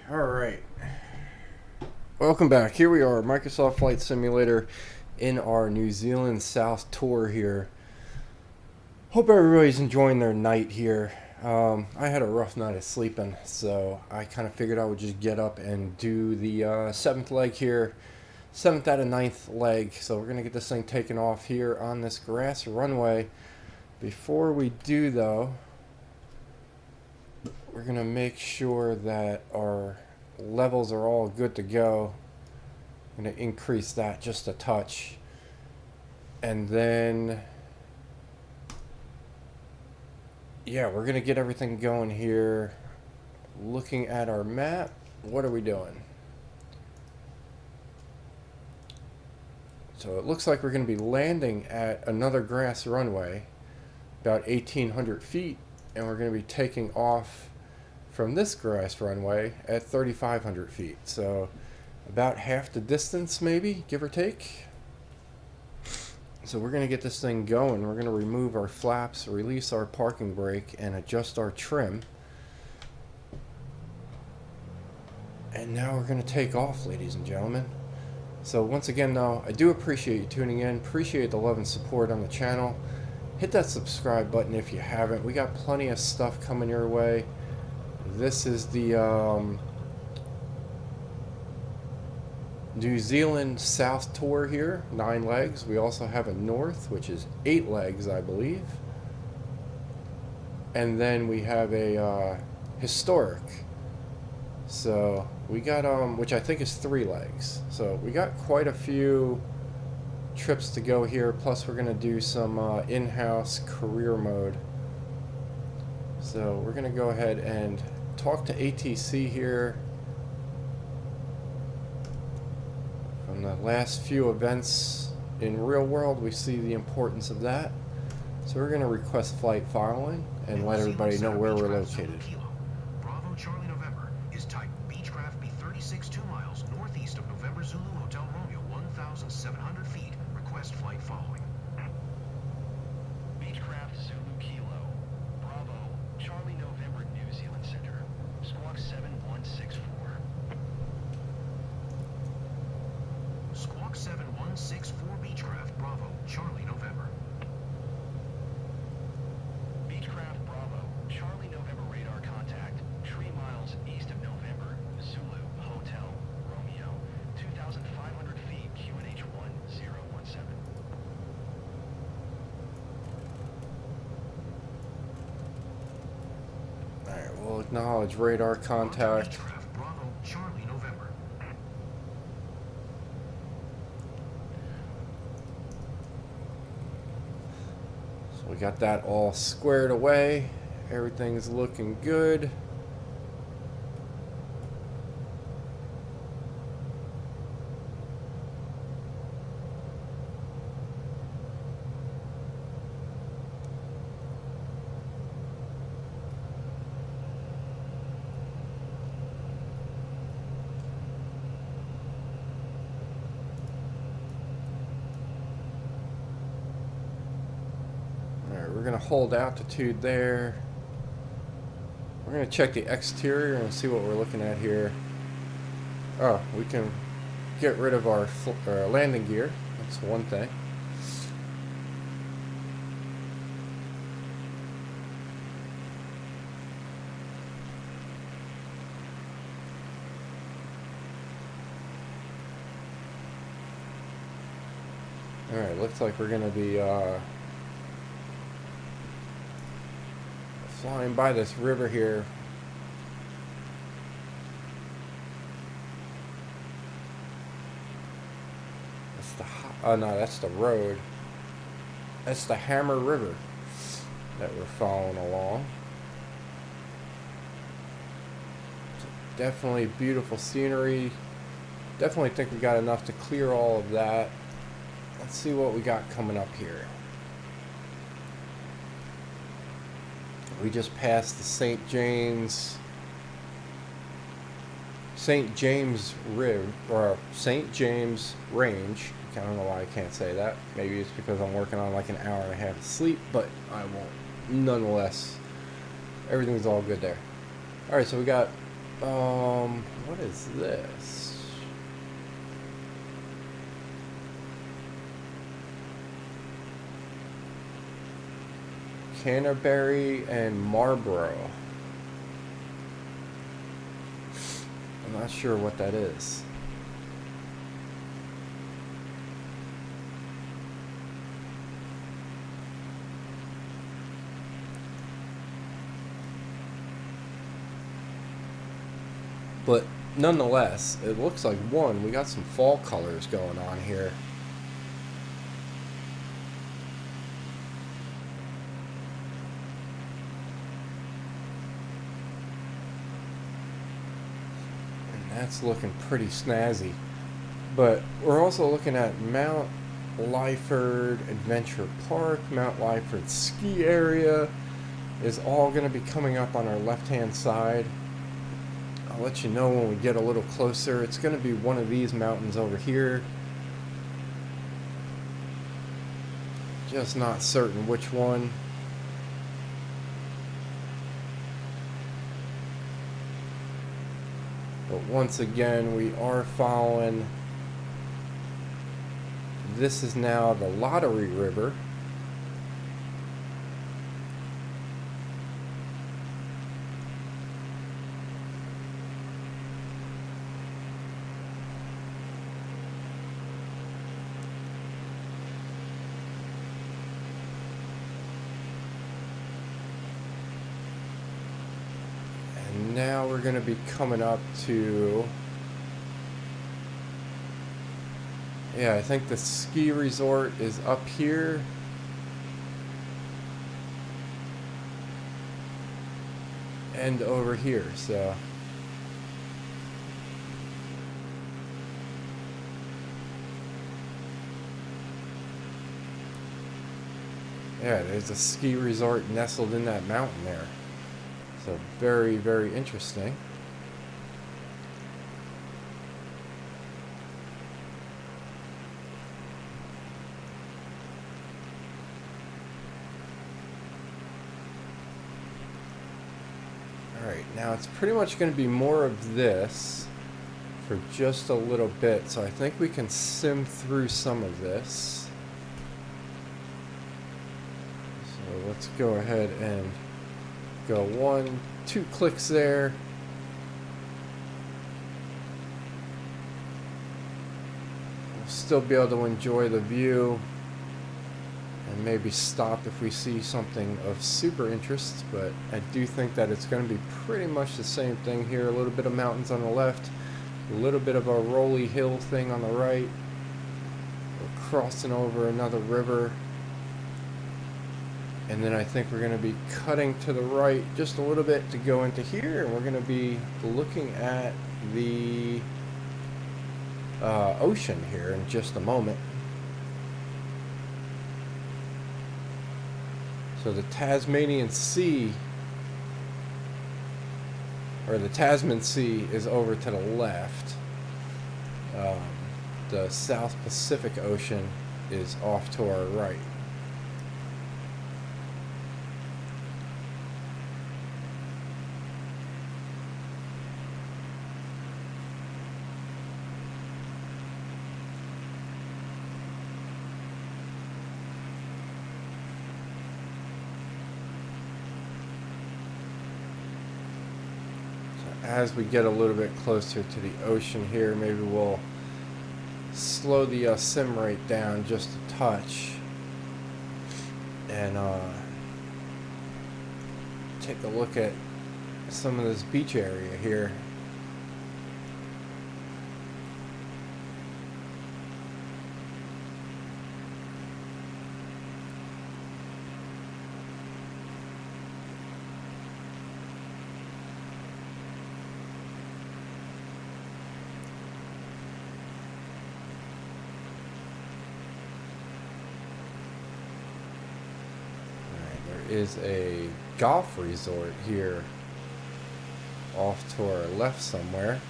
Alright, welcome back. Here we are, Microsoft Flight Simulator in our New Zealand South tour here. Hope everybody's enjoying their night here. I had a rough night of sleeping, so I kind of figured I would just get up and do the 7th leg here. 7th out of 9th leg. So we're going to get this thing taken off here on this grass runway. Before we do though, we're going to make sure that our levels are all good to go. I'm going to increase that just a touch. And then, yeah, we're going to get everything going here. Looking at our map, what are we doing? So it looks like we're going to be landing at another grass runway, about 1,800 feet, and we're going to be taking off from this grass runway at 3,500 feet. So about half the distance, maybe, give or take. So we're going to get this thing going. We're going to remove our flaps, release our parking brake, and adjust our trim. And now we're going to take off, ladies and gentlemen. So once again, though, I do appreciate you tuning in. Appreciate the love and support on the channel. Hit that subscribe button if you haven't. We got plenty of stuff coming your way. This is the New Zealand South tour here, 9 legs. We also have a North, which is 8 legs, I believe. And then we have a historic. So we got which I think is 3 legs. So we got quite a few trips to go here. Plus we're gonna do some in-house career mode. So we're gonna go ahead and talk to ATC here. From the last few events in real world, we see the importance of that. So we're gonna request flight following and let everybody know where we're located. Bravo Charlie November is type Beechcraft G36 2 miles northeast of November Zulu Hotel Romeo 1,700 feet. Request flight following. Beechcraft Zulu Kilo, Bravo, Charlie November, New Zealand Center, Squawk 7164. Squawk 7164 Beechcraft Bravo, Charlie November. Beechcraft Bravo, Charlie November radar contact, 3 miles east of November, Zulu Hotel Romeo, 2,500 feet, QNH 1017. Alright, we'll acknowledge radar contact. Beechcraft Bravo, Charlie November. So we got that all squared away. Everything's looking good. We're going to hold altitude there. We're going to check the exterior and see what we're looking at here. Oh, we can get rid of our landing gear. That's one thing. Alright, looks like we're going to be flying by this river here. That's the oh no, that's the road. That's the Hanmer River that we're following along. So definitely beautiful scenery. Definitely think we got enough to clear all of that. Let's see what we got coming up here. We just passed the St. James River, or St. James Range. I don't know why I can't say that. Maybe it's because I'm working on like an hour and a half of sleep, but I won't. Nonetheless, everything's all good there. Alright, so we got What is this? Canterbury and Marlborough. I'm not sure what that is. But nonetheless, it looks like we got some fall colors going on here. And that's looking pretty snazzy. But we're also looking at Mount Lyford Adventure Park. Mount Lyford Ski Area is all going to be coming up on our left-hand side. I'll let you know when we get a little closer. It's going to be one of these mountains over here. Just not certain which one. But once again, we are following. This is now the Lottery River. Now we're going to be coming up to, I think the ski resort is up here. And over here, so. Yeah, there's a ski resort nestled in that mountain there. So very, very interesting. Alright, now it's pretty much going to be more of this for just a little bit. So I think we can sim through some of this. So let's go ahead and go 1, 2 clicks there. We'll still be able to enjoy the view and maybe stop if we see something of super interest, but I do think that it's going to be pretty much the same thing here. A little bit of mountains on the left, a little bit of a rolly hill thing on the right. We're crossing over another river. And then I think we're going to be cutting to the right just a little bit to go into here. And we're going to be looking at the ocean here in just a moment. So the Tasmanian Sea, or the Tasman Sea, is over to the left. The South Pacific Ocean is off to our right. As we get a little bit closer to the ocean here, maybe we'll slow the sim rate down just a touch and take a look at some of this beach area here. Is a golf resort here off to our left somewhere.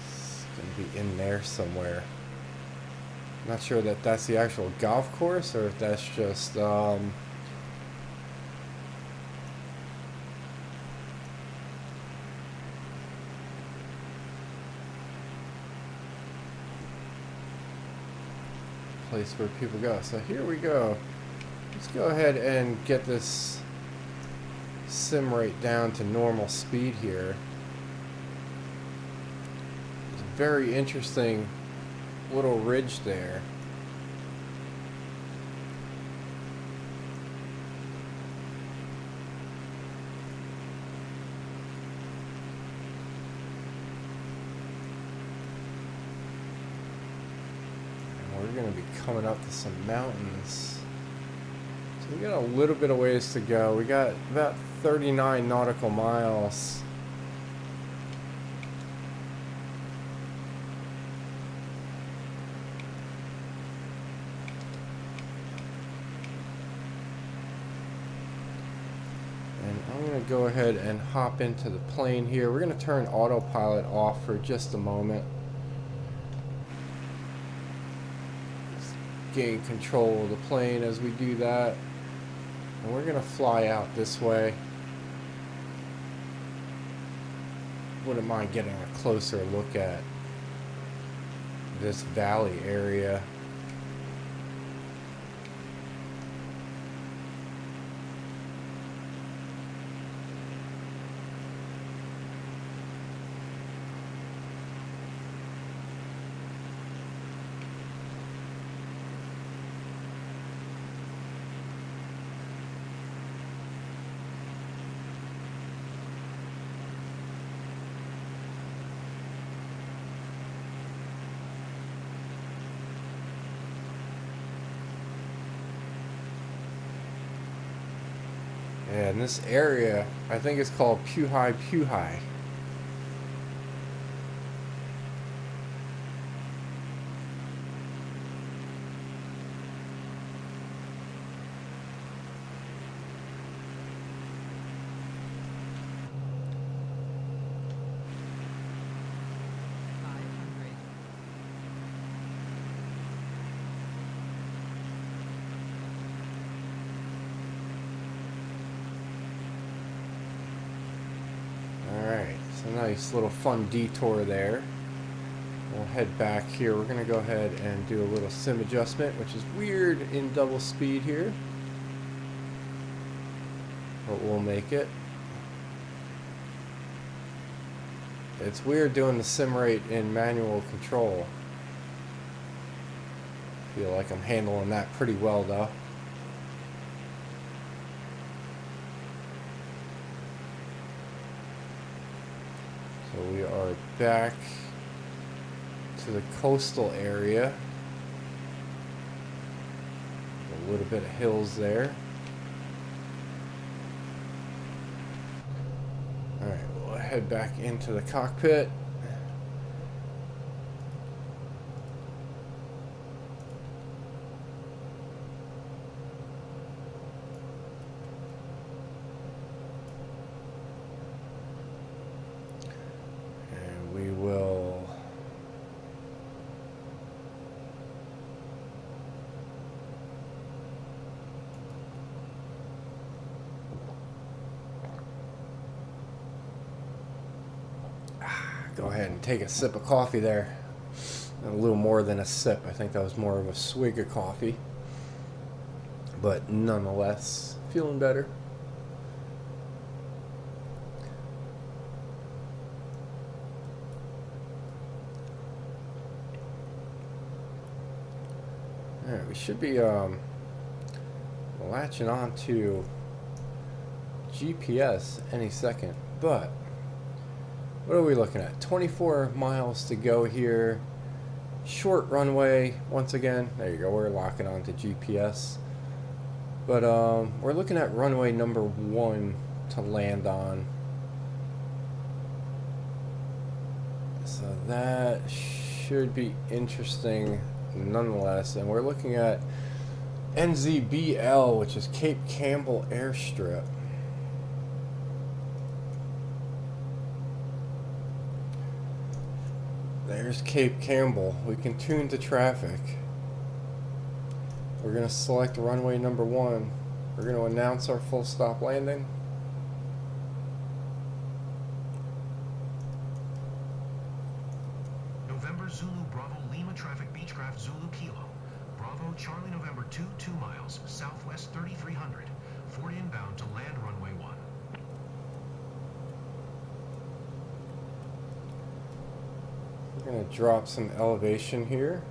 It's gonna be in there somewhere. Not sure that that's the actual golf course or if that's just place where people go. So here we go. Let's go ahead and get this sim rate down to normal speed here. It's a very interesting little ridge there. And we're going to be coming up to some mountains. So we got a little bit of ways to go. We got about 39 nautical miles. And I'm going to go ahead and hop into the plane here. We're going to turn autopilot off for just a moment. Just gain control of the plane as we do that. And we're going to fly out this way. Wouldn't mind getting a closer look at this valley area. And this area, I think it's called Puhai Puhai. Nice little fun detour there. We'll head back here. We're going to go ahead and do a little sim adjustment, which is weird in double speed here, but we'll make it. It's weird doing the sim rate in manual control. Feel like I'm handling that pretty well though. So we are back to the coastal area. A little bit of hills there. Alright, we'll head back into the cockpit. Go ahead and take a sip of coffee there. A little more than a sip. I think that was more of a swig of coffee. But nonetheless, feeling better. Alright, we should be latching on to GPS any second, but what are we looking at? 24 miles to go here. Short runway, once again. There you go, we're locking on to GPS. But we're looking at runway number 1 to land on. So that should be interesting nonetheless. And we're looking at NZBL, which is Cape Campbell Airstrip. There's Cape Campbell. We can tune to traffic. We're going to select runway number 1. We're going to announce our full stop landing. November Zulu Bravo Lima traffic Beechcraft Zulu Kilo. Bravo, Charlie, November 2 miles, southwest 3300. Ford inbound to land runway 1. We're going to drop some elevation here.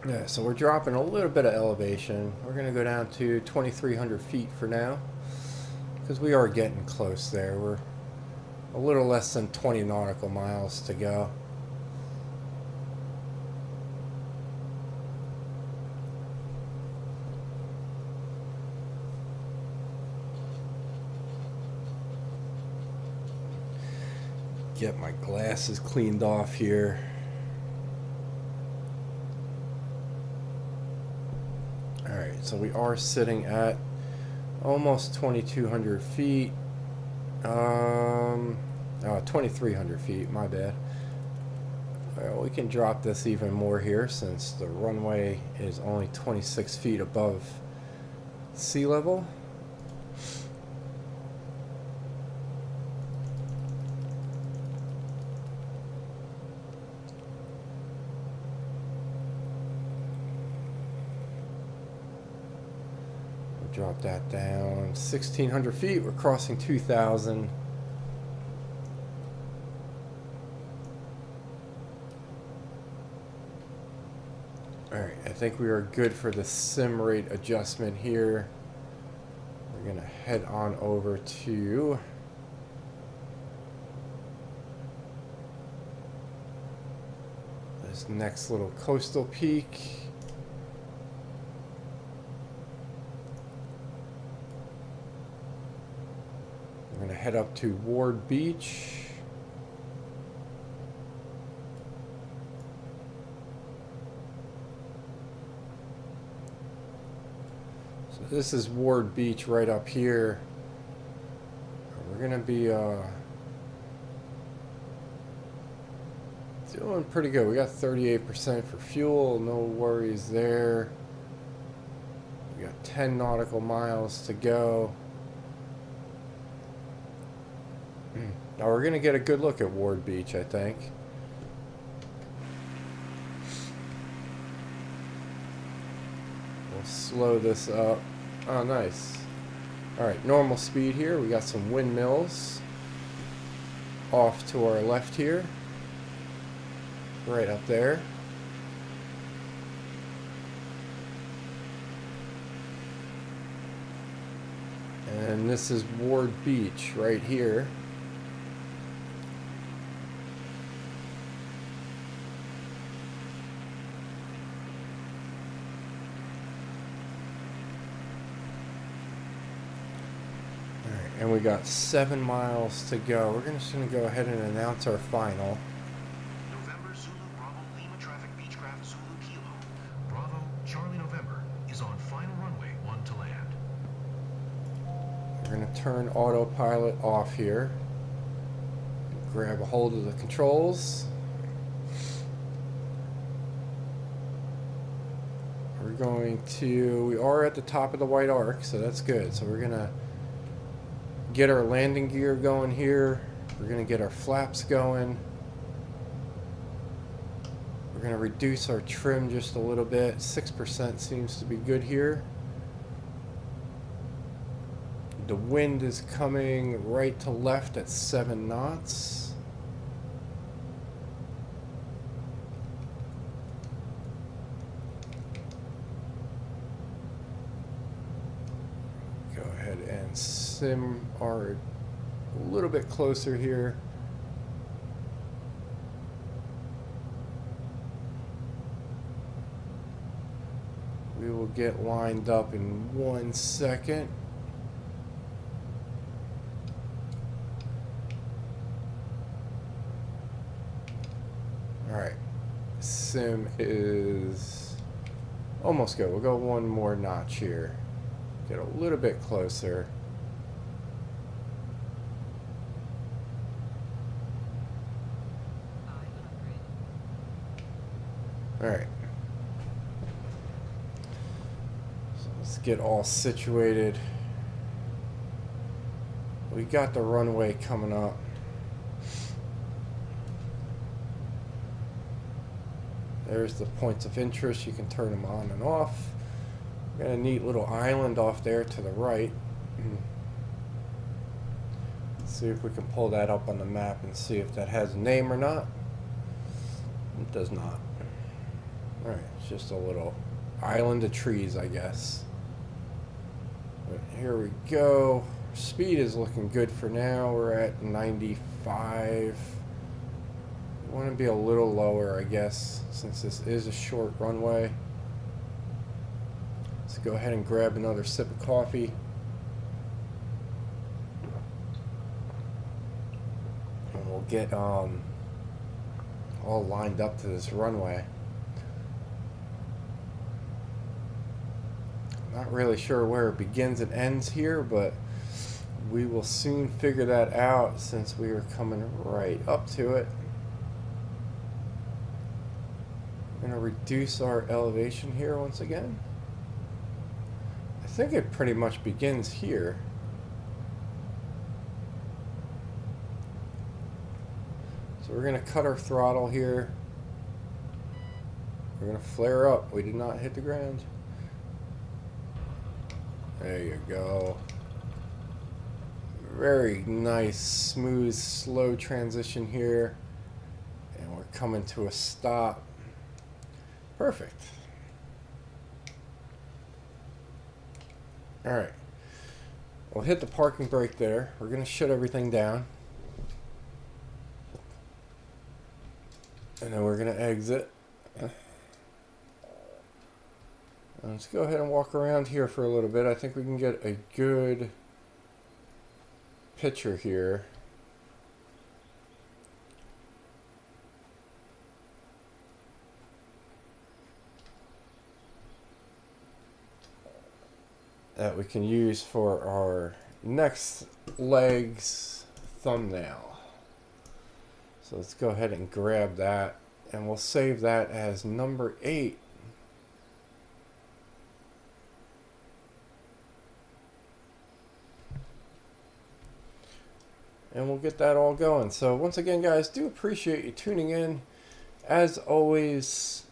Yeah, so we're dropping a little bit of elevation. We're going to go down to 2,300 feet for now, because we are getting close there. We're a little less than 20 nautical miles to go. Get my glasses cleaned off here. Alright, so we are sitting at almost 2,200 feet. 2,300 feet, my bad. Well, we can drop this even more here since the runway is only 26 feet above sea level. Drop that down 1,600 feet. We're crossing 2,000. Alright, I think we are good for the sim rate adjustment here. We're going to head on over to this next little coastal peak. We're going to head up to Ward Beach. So this is Ward Beach right up here. We're going to be doing pretty good. We got 38% for fuel, no worries there. We got 10 nautical miles to go. Now we're going to get a good look at Ward Beach, I think. We'll slow this up. Oh, nice. Alright, normal speed here. We got some windmills off to our left here. Right up there. And this is Ward Beach right here. And we got 7 miles to go. We're just going to go ahead and announce our final. November Zulu Bravo Lima traffic Beechcraft Zulu Kilo. Bravo Charlie November is on final runway 1 to land. We're going to turn autopilot off here. Grab a hold of the controls. We're going to, we are at the top of the white arc, so that's good. So we're going to get our landing gear going here. We're going to get our flaps going. We're going to reduce our trim just a little bit. 6% seems to be good here. The wind is coming right to left at 7 knots. Go ahead and sim our a little bit closer here. We will get lined up in 1 second. Alright, sim is almost good. We'll go 1 more notch here. Get a little bit closer. Alright. Let's get all situated. We got the runway coming up. There's the points of interest. You can turn them on and off. Got a neat little island off there to the right. Let's see if we can pull that up on the map and see if that has a name or not. It does not. Alright, it's just a little island of trees, I guess. But here we go. Speed is looking good for now. We're at 95. We want to be a little lower, I guess, since this is a short runway. Let's go ahead and grab another sip of coffee. And we'll get all lined up to this runway. Not really sure where it begins and ends here, but we will soon figure that out since we are coming right up to it. I'm going to reduce our elevation here once again. I think it pretty much begins here. So we're going to cut our throttle here. We're going to flare up. We did not hit the ground. There you go. Very nice, smooth, slow transition here. And we're coming to a stop. Perfect. Alright. We'll hit the parking brake there. We're going to shut everything down. And then we're going to exit. Let's go ahead and walk around here for a little bit. I think we can get a good picture here. That we can use for our next leg's thumbnail. So let's go ahead and grab that, and we'll save that as number 8. And we'll get that all going. So once again, guys, do appreciate you tuning in. As always,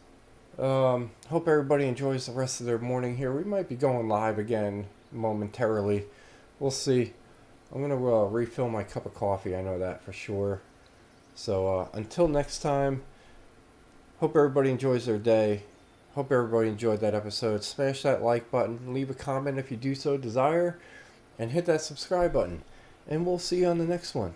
hope everybody enjoys the rest of their morning here. We might be going live again momentarily. We'll see. I'm going to refill my cup of coffee. I know that for sure. So until next time, hope everybody enjoys their day. Hope everybody enjoyed that episode. Smash that like button. Leave a comment if you do so desire. And hit that subscribe button. And we'll see you on the next one.